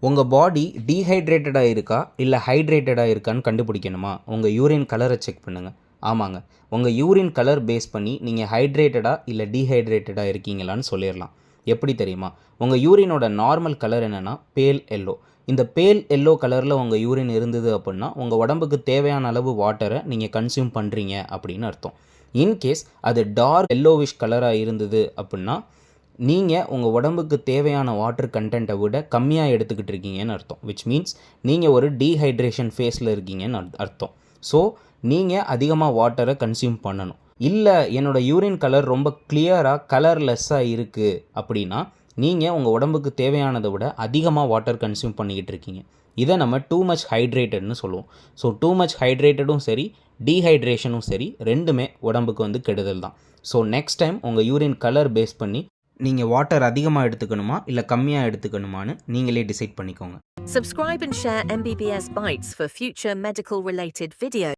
உங்கள் பாடி டீஹைட்ரேட்டடாக இருக்கா இல்லை ஹைட்ரேட்டடாக இருக்கான்னு கண்டுபிடிக்கணுமா? உங்கள் யூரின் கலரை செக் பண்ணுங்கள். ஆமாங்க, உங்கள் யூரின் கலர் பேஸ் பண்ணி நீங்கள் ஹைட்ரேட்டடாக இல்லை டீஹைட்ரேட்டடாக இருக்கீங்களான்னு சொல்லிடலாம். எப்படி தெரியுமா? உங்கள் யூரினோட நார்மல் கலர் என்னென்னா பேல் எல்லோ. இந்த பேல் எல்லோ கலரில் உங்கள் யூரின் இருந்தது அப்படின்னா உங்கள் உடம்புக்கு தேவையான அளவு வாட்டரை நீங்கள் கன்சியூம் பண்ணுறீங்க அப்படின்னு அர்த்தம். இன்கேஸ் அது டார்க் எல்லோவிஷ் கலராக இருந்தது அப்படின்னா நீங்கள் உங்கள் உடம்புக்கு தேவையான வாட்டர் கண்டென்ட்டை விட கம்மியாக எடுத்துக்கிட்டு இருக்கீங்கன்னு அர்த்தம். விச் மீன்ஸ் நீங்கள் ஒரு டீஹைட்ரேஷன் ஃபேஸில் இருக்கீங்கன்னு அர்த்தம். ஸோ நீங்கள் அதிகமாக வாட்டரை கன்சியூம் பண்ணணும். இல்லை என்னோடய யூரின் கலர் ரொம்ப கிளியராக கலர்லெஸ்ஸாக இருக்குது அப்படின்னா நீங்கள் உங்கள் உடம்புக்கு தேவையானதை விட அதிகமாக வாட்டர் கன்சியூம் பண்ணிக்கிட்டு இருக்கீங்க. இதை நம்ம டூ மச் ஹைட்ரேட்டட்னு சொல்லுவோம். ஸோ டூ மச் ஹைட்ரேட்டடும் சரி டீஹைட்ரேஷனும் சரி ரெண்டுமே உடம்புக்கு கெடுதல் தான். ஸோ நெக்ஸ்ட் டைம் உங்கள் யூரின் கலர் பேஸ் பண்ணி நீங்கள் வாட்டர் அதிகமாக எடுத்துக்கணுமா இல்லை கம்மியாக எடுத்துக்கணுமான்னு நீங்களே டிசைட் பண்ணிக்கோங்க. Subscribe and share MBBS Bytes for future medical related videos.